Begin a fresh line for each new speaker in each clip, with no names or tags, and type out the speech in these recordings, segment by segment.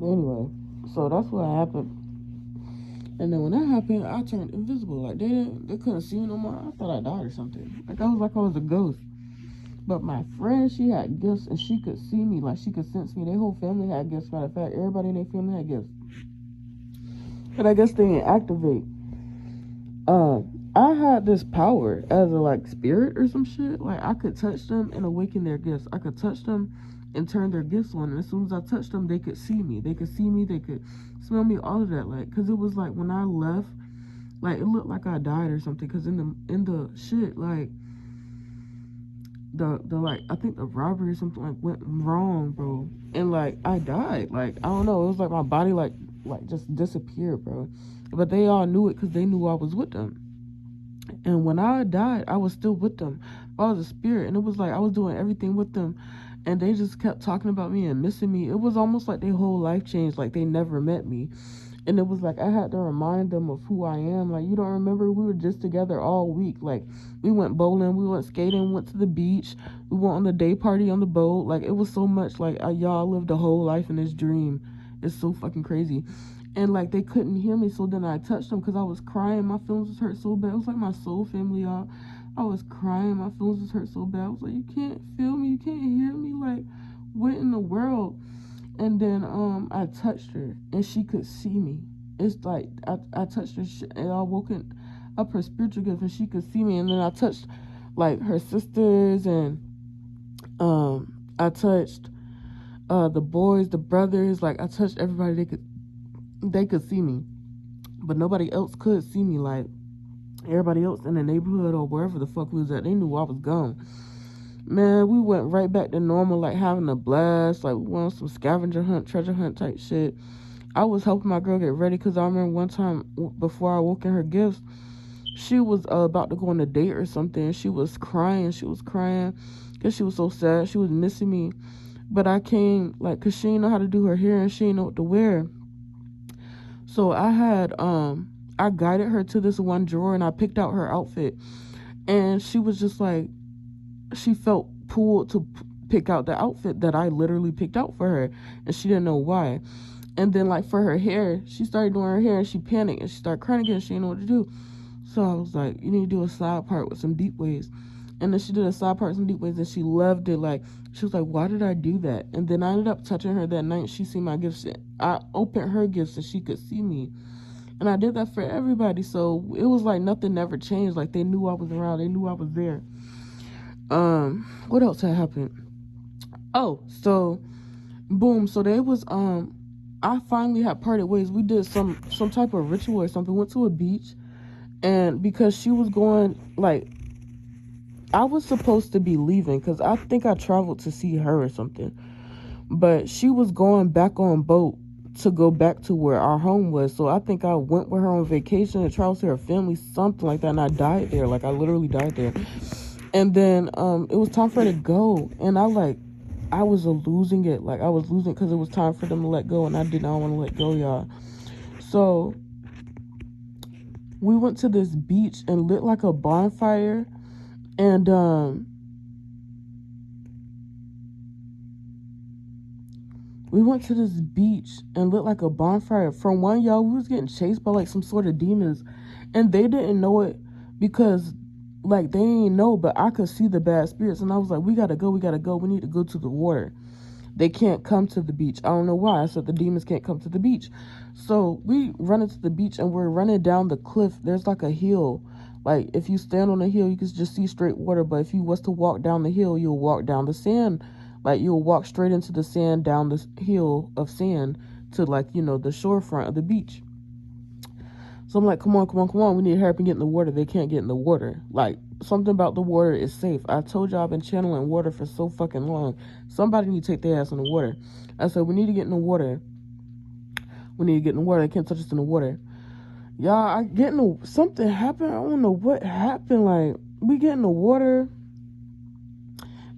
Anyway, so that's what happened. And then when that happened, I turned invisible. Like they couldn't see me no more. I thought I died or something. Like I was a ghost. But my friend, she had gifts and she could see me. Like she could sense me. Their whole family had gifts. Matter of fact, everybody in their family had gifts. But I guess they didn't activate. I had this power as a like spirit or some shit. Like I could touch them and awaken their gifts. I could touch them and turn their gifts on. And as soon as I touched them, they could see me. They could see me. They could smell me. All of that. Like, cause it was like when I left, like it looked like I died or something. Cause in the shit, like the like I think the robbery or something like went wrong, bro. And like I died. Like I don't know. It was like my body like just disappeared, bro. But they all knew it because they knew I was with them. And when I died, I was still with them. I was a spirit, and it was like I was doing everything with them, and they just kept talking about me and missing me. It was almost like their whole life changed, like they never met me. And it was like I had to remind them of who I am. Like, you don't remember we were just together all week. Like, we went bowling, we went skating, went to the beach, we went on the day party on the boat. Like, it was so much like y'all lived a whole life in this dream. It's so fucking crazy. And like they couldn't hear me, so then I touched them because I was crying. My feelings was hurt so bad. It was like my soul family, y'all. I was crying. My feelings was hurt so bad. I was like, you can't feel me, you can't hear me. Like, what in the world? And then I touched her and she could see me. It's like I touched her and I woken up her spiritual gift and she could see me. And then I touched like her sisters and I touched the boys, the brothers. Like I touched everybody they could see me, but nobody else could see me. Like everybody else in the neighborhood or wherever the fuck we was at, they knew I was gone. Man, we went right back to normal, like having a blast. Like we went on some scavenger hunt, treasure hunt type shit. I was helping my girl get ready because I remember one time before I woke in her gifts, she was about to go on a date or something. She was crying. She was crying because she was so sad. She was missing me. But I came, like, because she didn't know how to do her hair and she didn't know what to wear. So I guided her to this one drawer and I picked out her outfit. And she was just like, she felt pulled to pick out the outfit that I literally picked out for her. And she didn't know why. And then, like, for her hair, she started doing her hair and she panicked and she started crying again. She didn't know what to do. So I was like, you need to do a side part with some deep waves. And then she did a side part with some deep waves and she loved it. Like, she was like, why did I do that? And then I ended up touching her that night. She seen my gifts. I opened her gifts so she could see me. And I did that for everybody. So it was like nothing never changed. Like, they knew I was around. They knew I was there. What else had happened? Oh, so boom. So they was I finally had parted ways. We did some type of ritual or something. Went to a beach, and because she was going, like, I was supposed to be leaving because I think I traveled to see her or something, but she was going back on boat to go back to where our home was. So I think I went with her on vacation and traveled to her family, something like that, and I died there. Like, I literally died there. And then it was time for her to go, and I was losing it. Like, I was losing because it was time for them to let go, and I did not want to let go, y'all. So we went to this beach and lit like a bonfire, and we went to this beach and lit like a bonfire. From one, y'all, we was getting chased by like some sort of demons, and they didn't know it because, like, they didn't know, but I could see the bad spirits, and I was like, we gotta go, we need to go to the water. They can't come to the beach. I don't know why. I said the demons can't come to the beach. So we run into the beach and we're running down the cliff. There's like a hill. Like, if you stand on the hill, you can just see straight water. But if you was to walk down the hill, you'll walk down the sand. Like, you'll walk straight into the sand, down this hill of sand to, like, you know, the shorefront of the beach. So I'm like, come on. We need to hurry up and get in the water. They can't get in the water. Like, something about the water is safe. I told y'all I've been channeling water for so fucking long. Somebody need to take their ass in the water. I said, we need to get in the water. They can't touch us in the water. Y'all, something happened. I don't know what happened. Like, we get in the water.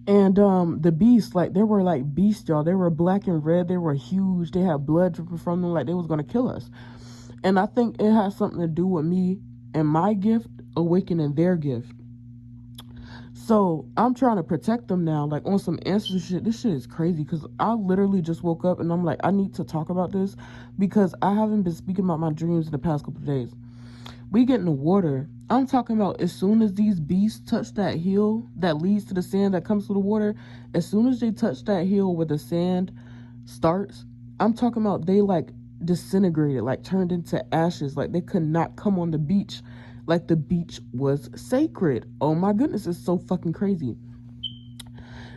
And the beasts, like, they were like beasts, y'all. They were black and red. They were huge. They had blood dripping from them like they was going to kill us. And I think it has something to do with me and my gift awakening their gift. So I'm trying to protect them now, like on some ancestor shit. This shit is crazy because I literally just woke up and I'm like, I need to talk about this because I haven't been speaking about my dreams in the past couple of days. We get in the water. I'm talking about as soon as these beasts touch that hill that leads to the sand that comes to the water, as soon as they touch that hill where the sand starts, I'm talking about they like disintegrated, like turned into ashes, like they could not come on the beach, like the beach was sacred. Oh my goodness, it's so fucking crazy.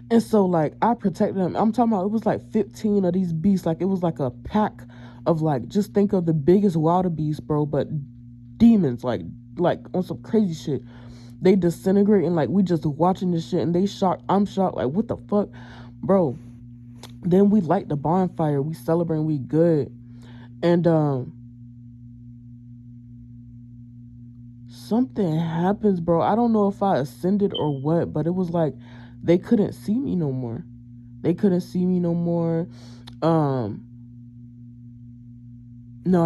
And so like I protected them. I'm talking about it was like 15 of these beasts, like it was like a pack of like, just think of the biggest wildebeest, bro, but demons, like on some crazy shit. They disintegrate and like we just watching this shit and they shocked. I'm shocked, like what the fuck, bro. Then we light the bonfire, we celebrate, we good. And something happens, bro. I don't know if I ascended or what, but it was like they couldn't see me no more. They couldn't see me no more. No,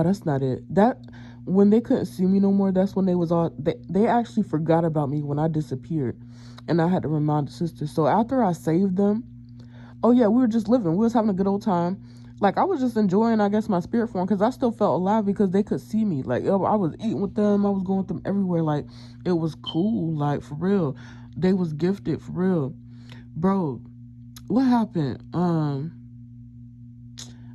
that's not it. That when they couldn't see me no more, that's when they actually forgot about me when I disappeared. And I had to remind the sisters. So after I saved them, oh yeah, we were just living. We was having a good old time. Like I was just enjoying, I guess, my spirit form because I still felt alive because they could see me. Like I was eating with them, I was going with them everywhere. Like it was cool, like for real. They was gifted for real, bro. What happened?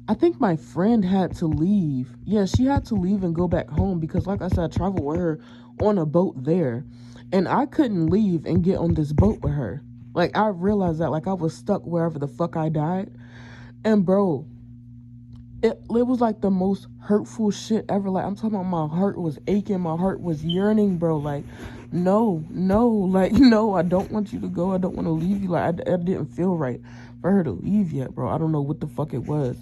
I think my friend had to leave. Yeah, she had to leave and go back home because, like I said, I traveled with her on a boat there, and I couldn't leave and get on this boat with her. Like I realized that, like I was stuck wherever the fuck I died, and bro, it was like the most hurtful shit ever. Like I'm talking about, my heart was aching, my heart was yearning, bro. Like, no, like no, I don't want you to go. I don't want to leave you. Like I didn't feel right for her to leave yet, bro. I don't know what the fuck it was.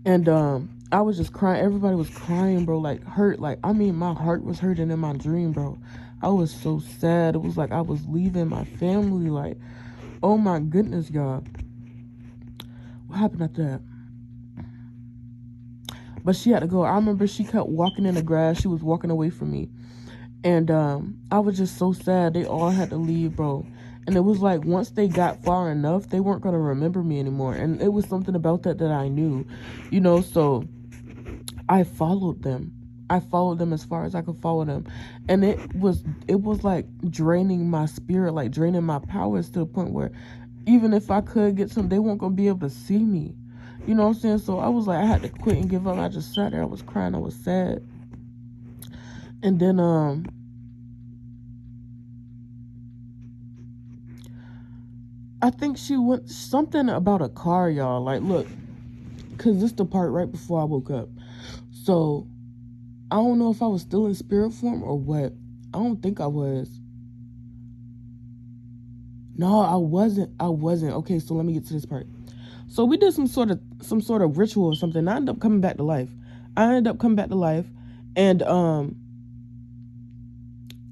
And I was just crying. Everybody was crying, bro, like hurt. Like, I mean, my heart was hurting in my dream, bro. I was so sad. It was like I was leaving my family. Like, oh my goodness, y'all. What happened after that? But she had to go. I remember she kept walking in the grass. She was walking away from me. And I was just so sad. They all had to leave, bro. And it was like once they got far enough, they weren't going to remember me anymore. And it was something about that I knew, you know. So I followed them. I followed them as far as I could follow them. And it was like draining my spirit, like draining my powers to the point where even if I could get some, they weren't going to be able to see me. You know what I'm saying? So I was like, I had to quit and give up. I just sat there. I was crying. I was sad. And then I think she went something about a car, y'all. Like, look, because this the part right before I woke up. So I don't know if I was still in spirit form or what. I don't think I was. No, I wasn't. Okay, so let me get to this part. So we did some sort of ritual or something. I ended up coming back to life. And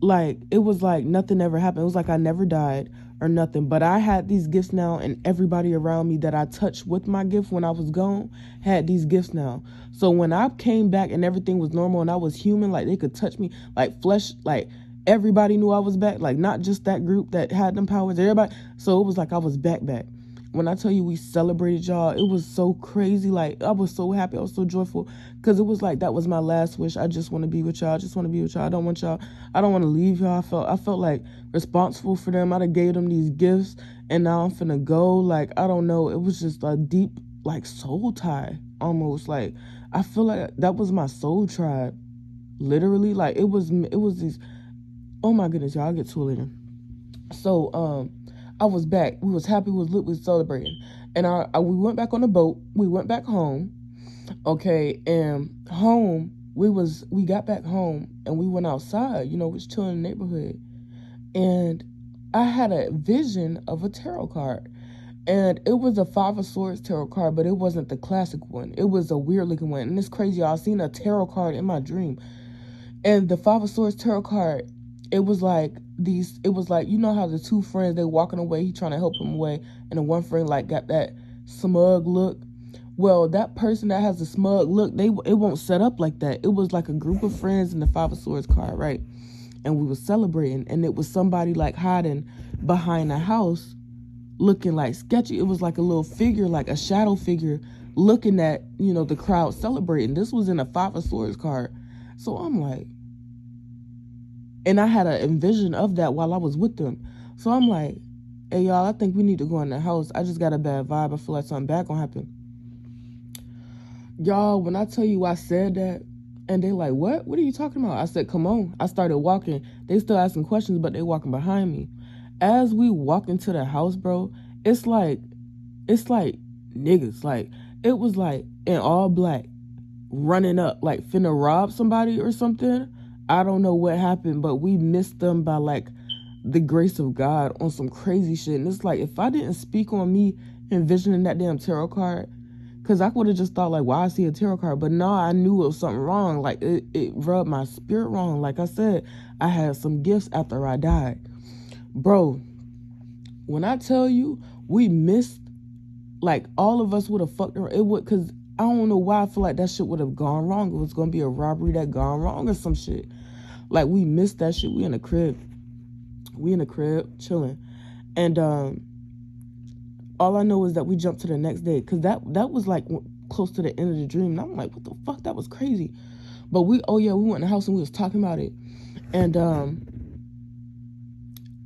like it was like nothing ever happened. It was like I never died or nothing. But I had these gifts now, and everybody around me that I touched with my gift when I was gone had these gifts now. So when I came back and everything was normal and I was human, like they could touch me, like flesh, like everybody knew I was back. Like not just that group that had them powers, everybody. So it was like I was back. When I tell you we celebrated, y'all, it was so crazy. Like I was so happy, I was so joyful, because it was like that was my last wish. I just want to be with y'all. I just want to be with y'all. I don't want to leave y'all. I felt like responsible for them. I done gave them these gifts, and now I'm finna go. Like I don't know. It was just a deep like soul tie almost. Like I feel like that was my soul tribe, literally. Like it was these. Oh my goodness, y'all. I'll get to it later. So I was back. We was happy. We was lit. We was celebrating. And we went back on the boat. We went back home. Okay. And home, we got back home and we went outside, you know, we was chilling in the neighborhood. And I had a vision of a tarot card. And it was a Five of Swords tarot card, but it wasn't the classic one. It was a weird looking one. And it's crazy, y'all. I seen a tarot card in my dream. And the Five of Swords tarot card, it was like, you know how the two friends, they walking away, he trying to help him away, and the one friend like got that smug look. Well, that person that has the smug look, it won't set up like that. It was like a group of friends in the Five of Swords card, right? and we was celebrating, and it was somebody like hiding behind the house looking like sketchy. It was like a little figure, like a shadow figure, looking at, the crowd celebrating. This was in a Five of Swords card. So I'm like, and I had a envision of that while I was with them. So I'm like, hey y'all, I think we need to go in the house. I just got a bad vibe. I feel like something bad gonna happen. Y'all, when I tell you I said that, and they like, what are you talking about? I said, come on. I started walking. They still asking questions, but they walking behind me. As we walk into the house, bro, it's like niggas. Like, it was like in all black, running up, like finna rob somebody or something. I don't know what happened, but we missed them by like the grace of God on some crazy shit. And it's like, if I didn't speak on me envisioning that damn tarot card, because I would have just thought like, why I see a tarot card? But no, I knew it was something wrong. Like, it rubbed my spirit wrong. Like I said, I had some gifts after I died. Bro, when I tell you we missed, like, all of us would have fucked her. It would, because I don't know why I feel like that shit would have gone wrong. It was going to be a robbery that gone wrong or some shit. Like, we missed that shit. We in the crib. Chilling. And all I know is that we jumped to the next day, because that was like close to the end of the dream. And I'm like, what the fuck? That was crazy. But we went in the house and we was talking about it. And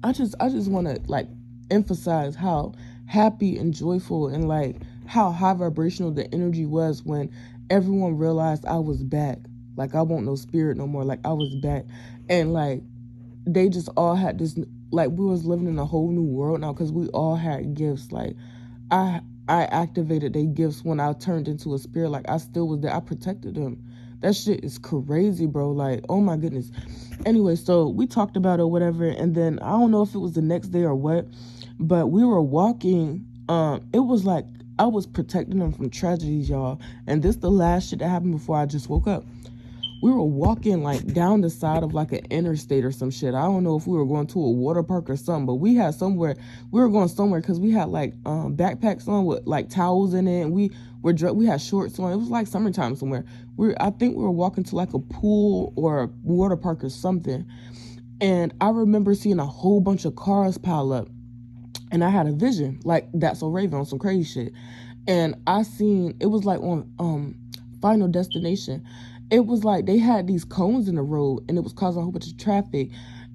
I just want to like emphasize how happy and joyful and like how high vibrational the energy was when everyone realized I was back. Like, I want no spirit no more. Like, I was back. And like, they just all had this, like, we was living in a whole new world now, because we all had gifts. Like, I activated their gifts when I turned into a spirit. Like, I still was there. I protected them. That shit is crazy, bro. Like, oh my goodness. Anyway, so we talked about it or whatever, and then I don't know if it was the next day or what, but we were walking. It was like I was protecting them from tragedies, y'all. And this the last shit that happened before I just woke up. We were walking like down the side of like an interstate or some shit. I don't know if we were going to a water park or something, but we were going somewhere, because we had like backpacks on with like towels in it, and we had shorts on. It was like summertime somewhere. I think we were walking to like a pool or a water park or something. And I remember seeing a whole bunch of cars pile up, and I had a vision like That's So Raven on some crazy shit. And I seen, it was like on Final Destination. It was like they had these cones in the road, and it was causing a whole bunch of traffic.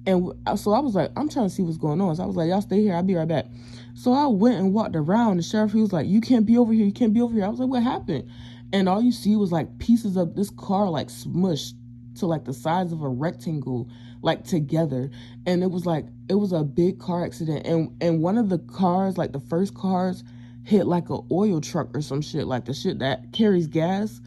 And so I was like, I'm trying to see what's going on. So I was like, y'all stay here, I'll be right back. So I went and walked around. The sheriff, he was like, you can't be over here, you can't be over here. I was like, what happened? And all you see was like pieces of this car like smushed to like the size of a rectangle, like together. And it was a big car accident. And one of the cars, like the first cars, hit like a oil truck or some shit, like the shit that carries gas.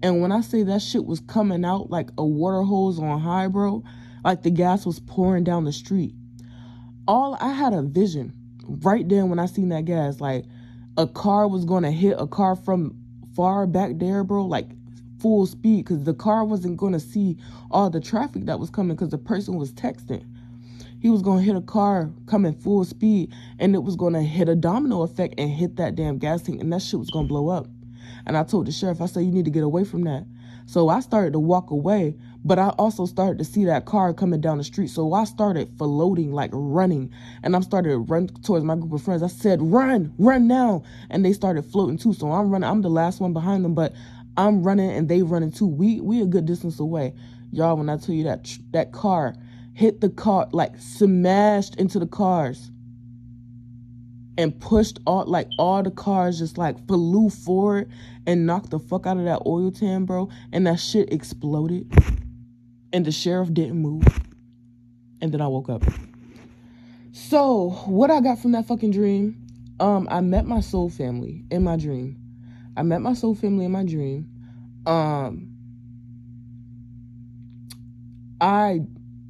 And when I say that shit was coming out like a water hose on high, bro, like the gas was pouring down the street. I had a vision right then when I seen that gas, like a car was going to hit a car from far back there, bro, like full speed, because the car wasn't going to see all the traffic that was coming, because the person was texting. He was going to hit a car coming full speed, and it was going to hit a domino effect and hit that damn gas tank, and that shit was going to blow up. And I told the sheriff, I said, you need to get away from that. So I started to walk away, but I also started to see that car coming down the street. So I started floating, like running, and I started to run towards my group of friends. I said, run now. And they started floating too. So I'm running. I'm the last one behind them, but I'm running and they running too. We a good distance away. Y'all, when I tell you that car hit the car, like smashed into the cars, and pushed all the cars just like flew forward and knocked the fuck out of that oil tan, bro. And that shit exploded. And the sheriff didn't move. And then I woke up. So what I got from that fucking dream, I met my soul family in my dream. I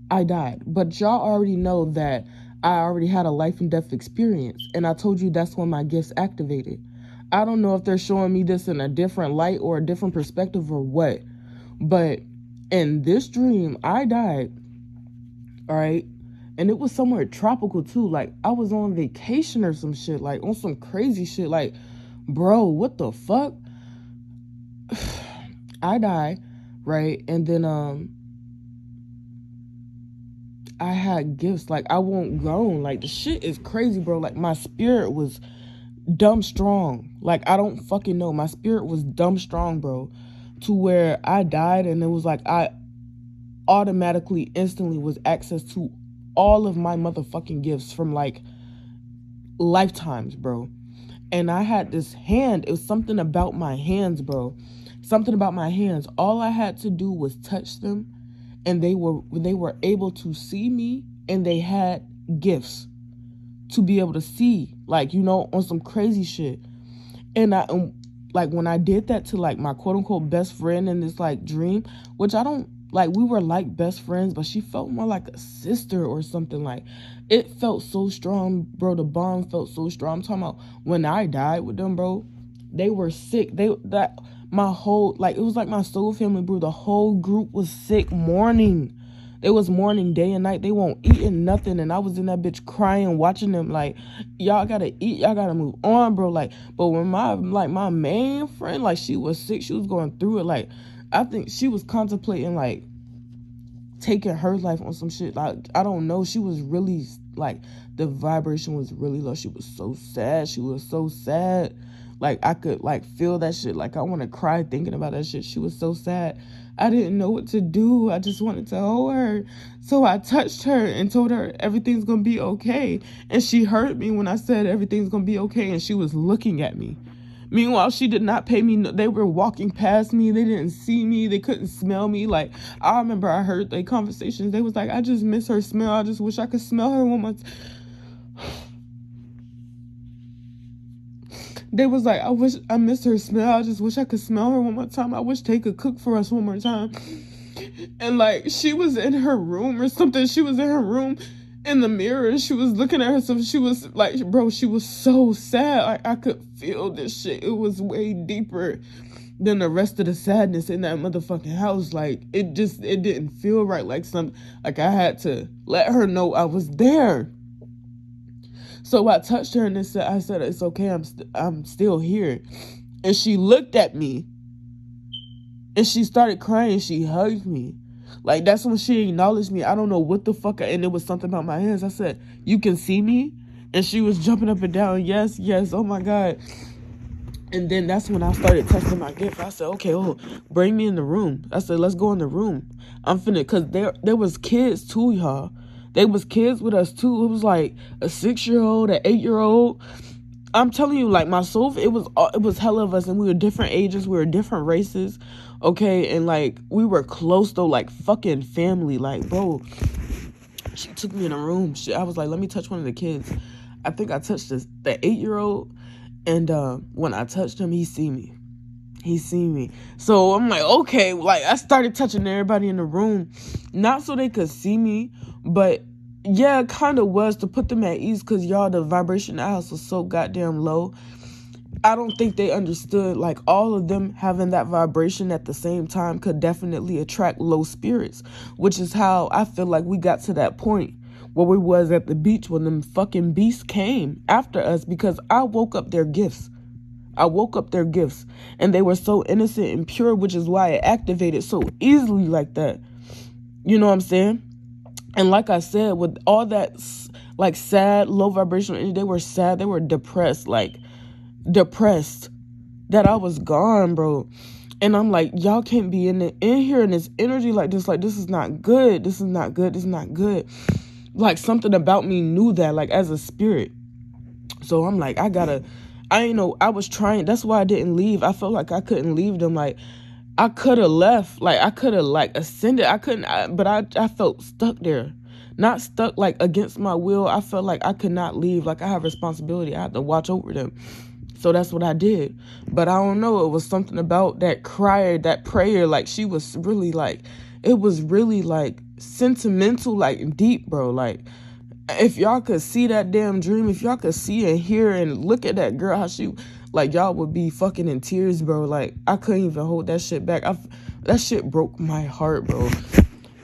died. But y'all already know that I already had a life and death experience. And I told you that's when my gifts activated. I don't know if they're showing me this in a different light or a different perspective or what. But in this dream, I died. All right. And it was somewhere tropical too. Like, I was on vacation or some shit. Like, on some crazy shit. Like, bro, what the fuck? I died. Right. And then, I had gifts. Like, I won't groan. Like, the shit is crazy, bro. Like, my spirit was dumb strong. Like, I don't fucking know. My spirit was dumb strong, bro. To where I died and it was like I automatically, instantly was access to all of my motherfucking gifts from like lifetimes, bro. And I had this hand. It was something about my hands, bro. Something about my hands. All I had to do was touch them, and they were able to see me, and they had gifts to be able to see, like, you know, on some crazy shit. And I like, when I did that to like my quote unquote best friend in this like dream, which I don't like, we were like best friends, but she felt more like a sister or something. Like, it felt so strong, bro. The bond felt so strong. I'm talking about when I died with them, bro. They were sick. My whole, like, it was like my soul family, bro. The whole group was sick, mourning. They was mourning day and night. They won't eating nothing, and I was in that bitch crying, watching them. Like, y'all gotta eat, y'all gotta move on, bro. Like, but when my main friend, like, she was sick, she was going through it. Like, I think she was contemplating like taking her life on some shit. Like, I don't know. She was really like, the vibration was really low. She was so sad. She was so sad. Like, I could like feel that shit. Like, I want to cry thinking about that shit. She was so sad. I didn't know what to do. I just wanted to hold her. So I touched her and told her everything's going to be okay. And she heard me when I said everything's going to be okay. And she was looking at me. Meanwhile, she did not pay me. They were walking past me. They didn't see me. They couldn't smell me. Like, I remember I heard their conversations. They was like, I just miss her smell. I just wish I could smell her one more time. They was like, I miss her smell. I just wish I could smell her one more time. I wish Tay could cook for us one more time. And like, she was in her room or something. She was in her room in the mirror and she was looking at herself. She was like, bro, she was so sad. Like, I could feel this shit. It was way deeper than the rest of the sadness in that motherfucking house. Like, it didn't feel right. Like, I had to let her know I was there. So I touched her and I said, it's okay, I'm still here. And she looked at me and she started crying. She hugged me. Like, that's when she acknowledged me. I don't know what the fuck. And it was something about my hands. I said, you can see me? And she was jumping up and down. Yes, yes. Oh my God. And then that's when I started testing my gift. I said, okay, bring me in the room. I said, let's go in the room. I'm finna, because there was kids too, y'all. They was kids with us too. It was like a 6-year-old, an 8-year-old. I'm telling you, like, my soul, it was hell of us, and we were different ages, we were different races, okay, and like, we were close though, like fucking family. Like, bro, she took me in a room. I was like, let me touch one of the kids. I think I touched the 8-year-old, and when I touched him, he seen me. So I'm like, okay, like, I started touching everybody in the room, not so they could see me, but yeah, it kind of was to put them at ease, because y'all, the vibration in the house was so goddamn low. I don't think they understood, like, all of them having that vibration at the same time could definitely attract low spirits, which is how I feel like we got to that point where we was at the beach when them fucking beasts came after us, because I woke up their gifts. And they were so innocent and pure, which is why it activated so easily like that. You know what I'm saying? And like I said, with all that, like, sad, low vibrational energy, they were sad, they were depressed that I was gone, bro. And I'm like, y'all can't be in here in this energy like this. Like, this is not good. This is not good. Like, something about me knew that, like, as a spirit. So I'm like, I was trying. That's why I didn't leave. I felt like I couldn't leave them. Like, I could have left. Like, I could have, like, ascended. I couldn't, but I felt stuck there. Not stuck, like, against my will. I felt like I could not leave. Like, I have responsibility. I had to watch over them. So that's what I did. But I don't know. It was something about that prayer. Like, she was really, like, it was really, like, sentimental, like, deep, bro. Like, if y'all could see that damn dream, if y'all could see and hear and look at that girl, how she, like, y'all would be fucking in tears, bro. Like, I couldn't even hold that shit back. That shit broke my heart, bro.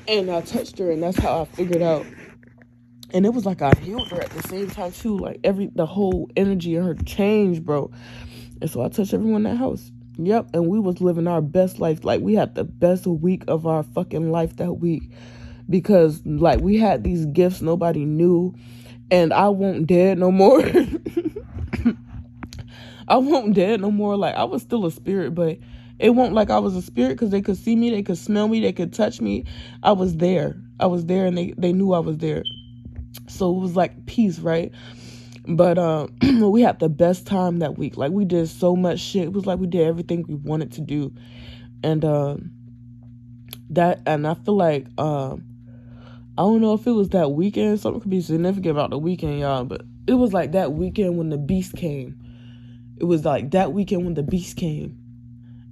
And I touched her, and that's how I figured out. And it was like I healed her at the same time too. Like, the whole energy in her changed, bro. And so I touched everyone in that house. Yep. And we was living our best life. Like, we had the best week of our fucking life that week. because like we had these gifts nobody knew, and I won't dead no more. I won't dead no more. Like I was still a spirit, but it won't like I was a spirit because they could see me, they could smell me, they could touch me. I was there, and they knew I was there. So it was like peace, right? But we had the best time that week. Like we did so much shit. It was like we did everything we wanted to do, and I feel like I don't know if it was that weekend. Something could be significant about the weekend, y'all. But it was like that weekend when the beast came. It was like that weekend when the beast came.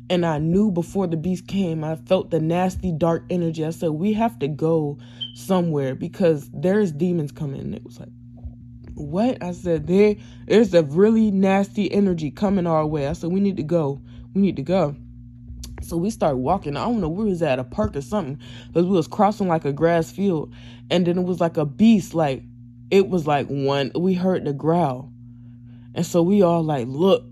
And I knew before the beast came, I felt the nasty, dark energy. I said, we have to go somewhere because there's demons coming. And it was like, what? I said, there's a really nasty energy coming our way. I said, we need to go. We need to go. So we started walking. I don't know where we was at, a park or something, because we was crossing like a grass field, and then it was like a beast. Like it was like one. We heard the growl, and so we all like look,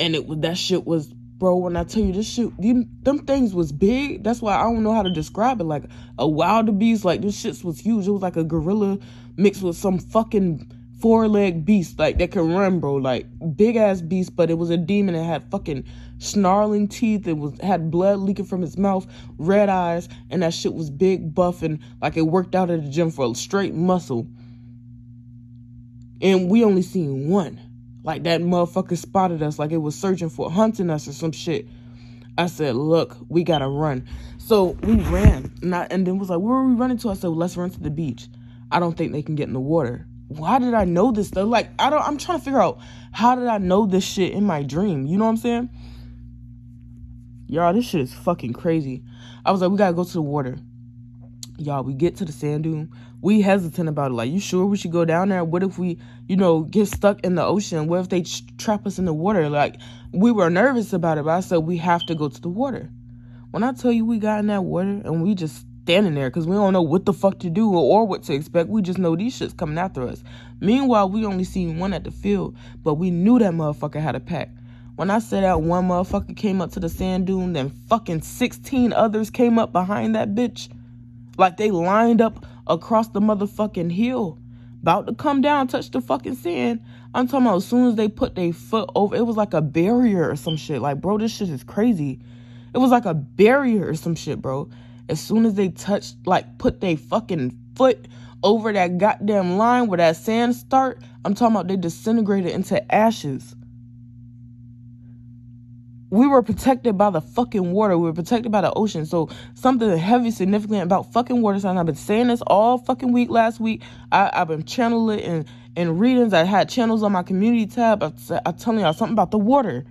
and that shit was, bro. When I tell you this shit, them things was big. That's why I don't know how to describe it. Like a wildebeest. Like this shit was huge. It was like a gorilla mixed with some fucking four-leg beast, like that can run, bro. Like big ass beast, but it was a demon that had fucking snarling teeth. It had blood leaking from its mouth, red eyes, and that shit was big, buff, and like it worked out at the gym for a straight muscle. And we only seen one. Like that motherfucker spotted us, like it was searching for hunting us or some shit. I said, look, we gotta run. So we ran, and then was like, where are we running to? I said, well, let's run to the beach. I don't think they can get in the water. Why did I know this though? Like I'm trying to figure out, how did I know this shit in my dream? You know what I'm saying? Y'all, this shit is fucking crazy. I was like, we gotta go to the water. Y'all, we get to the sand dune. We hesitant about it. Like, you sure we should go down there? What if we, get stuck in the ocean? What if they trap us in the water? Like, we were nervous about it, but I said, we have to go to the water. When I tell you we got in that water and we just standing there because we don't know what the fuck to do or what to expect. We just know these shits coming after us. Meanwhile, we only seen one at the field, but we knew that motherfucker had a pack. When I said that one motherfucker came up to the sand dune, then fucking 16 others came up behind that bitch. Like they lined up across the motherfucking hill, about to come down, touch the fucking sand. I'm talking about as soon as they put their foot over, it was like a barrier or some shit. Like, bro, this shit is crazy. It was like a barrier or some shit, bro. As soon as they touched, like, put their fucking foot over that goddamn line where that sand start, I'm talking about they disintegrated into ashes. We were protected by the fucking water. We were protected by the ocean. So something heavy, significant about fucking water signs. I've been saying this all fucking week. Last week, I've been channeling it in readings. I had channels on my community tab. I'm telling y'all something about the water.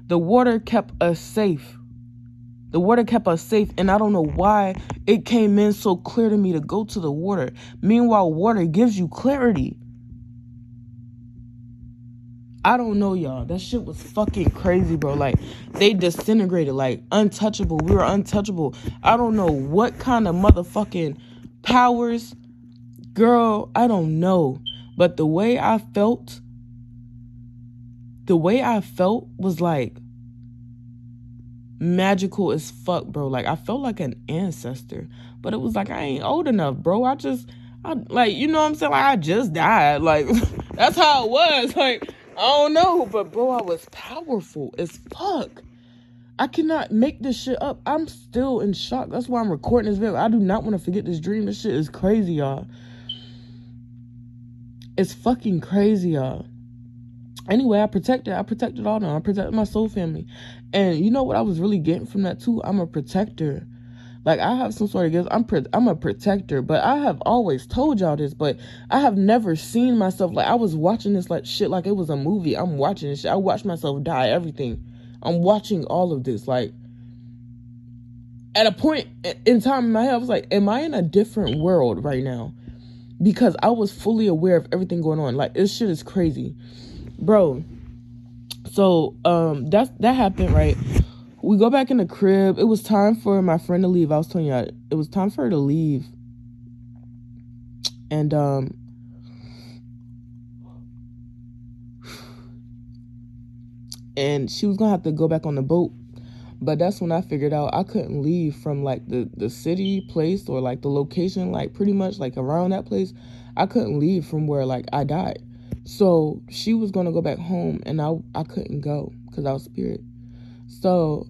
The water kept us safe. The water kept us safe, and I don't know why it came in so clear to me to go to the water. Meanwhile, water gives you clarity. I don't know, y'all. That shit was fucking crazy, bro. Like, they disintegrated, like, untouchable. We were untouchable. I don't know what kind of motherfucking powers. Girl, I don't know. But the way I felt was, like, magical as fuck, bro. Like, I felt like an ancestor. But it was like, I ain't old enough, bro. I like, you know what I'm saying? Like, I just died. Like, that's how it was. Like, I don't know, but bro, I was powerful as fuck. I cannot make this shit up. I'm still in shock. That's why I'm recording this video. I do not want to forget this dream. This shit is crazy, y'all. It's fucking crazy, y'all. Anyway, I protected all of them. I protected my soul family. And you know what I was really getting from that too? I'm a protector. Like, I have some sort of gifts. I'm a protector, but I have always told y'all this, but I have never seen myself, like, I was watching this like shit like it was a movie. I'm watching this shit. I watched myself die, everything. I'm watching all of this. Like, at a point in time in my head, I was like, am I in a different world right now? Because I was fully aware of everything going on. Like, this shit is crazy. Bro. So, that happened, right? We go back in the crib. It was time for my friend to leave. I was telling you, it was time for her to leave. And, and she was going to have to go back on the boat. But that's when I figured out I couldn't leave from like the city place or like the location, like pretty much like around that place. I couldn't leave from where like I died. So she was gonna go back home, and I couldn't go because I was spirit. So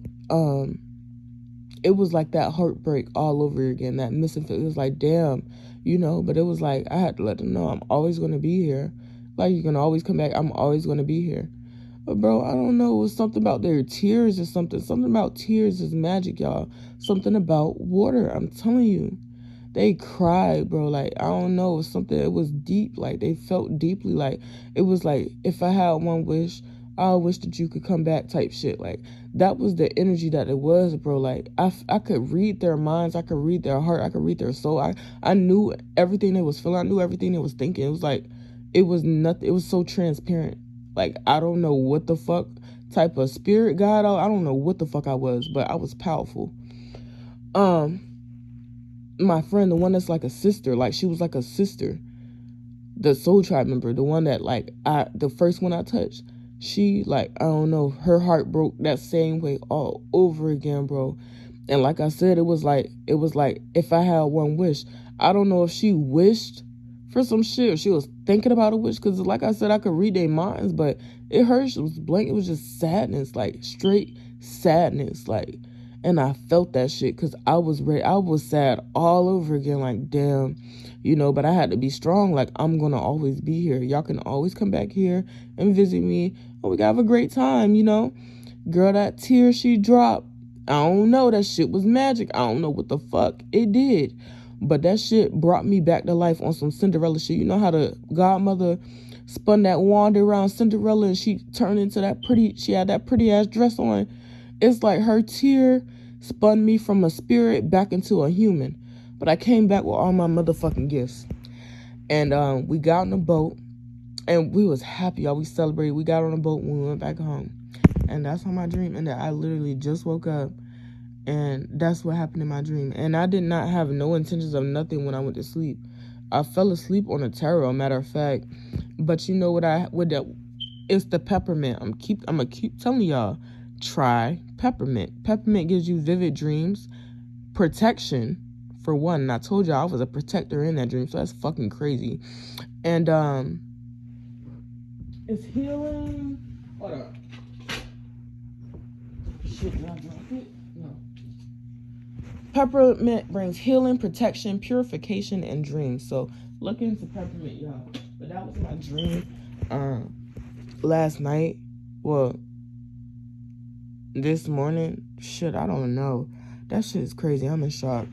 it was like that heartbreak all over again, that missing feeling. It was like, damn, but it was like I had to let them know I'm always gonna be here. Like, you can always come back, I'm always gonna be here. But bro, I don't know, it was something about their tears or something. Something about tears is magic, y'all. Something about water, I'm telling you. They cried, bro. Like, I don't know, it was something, it was deep. Like, they felt deeply. Like, it was like, if I had one wish, I wish that you could come back type shit. Like, that was the energy that it was, bro. Like, I could read their minds, I could read their heart, I could read their soul. I knew everything they was feeling, I knew everything they was thinking. It was like, it was nothing, it was so transparent. Like, I don't know what the fuck type of spirit guide I don't know what the fuck I was, but I was powerful. My friend, the one that's like a sister, like she was like a sister, the soul tribe member, the one that like the first one I touched, she, like, I don't know, her heart broke that same way all over again, bro. And like I said, it was like if I had one wish, I don't know if she wished for some shit or she was thinking about a wish, because like I said, I could read their minds, but it hurt. It was blank. It was just sadness, like straight sadness, like. And I felt that shit because I was ready. I was sad all over again, like, damn, but I had to be strong. Like, I'm going to always be here. Y'all can always come back here and visit me. And we got to have a great time, Girl, that tear she dropped, I don't know. That shit was magic. I don't know what the fuck it did. But that shit brought me back to life on some Cinderella shit. You know how the godmother spun that wand around Cinderella and she turned into she had that pretty ass dress on? It's like her tear spun me from a spirit back into a human. But I came back with all my motherfucking gifts. And we got on the boat and we was happy, y'all. We celebrated. We got on the boat when we went back home. And that's how my dream ended. I literally just woke up and that's what happened in my dream. And I did not have no intentions of nothing when I went to sleep. I fell asleep on a tarot, matter of fact. But you know it's the peppermint. I'm gonna keep telling y'all, try peppermint. Peppermint gives you vivid dreams, protection for one. And I told y'all I was a protector in that dream, so that's fucking crazy. And it's healing. Hold on. Shit, did I drop it? No. Peppermint brings healing, protection, purification, and dreams. So look into peppermint, y'all. But that was my dream last night. Well, this morning. Shit, I don't know. That shit is crazy. I'm in shock.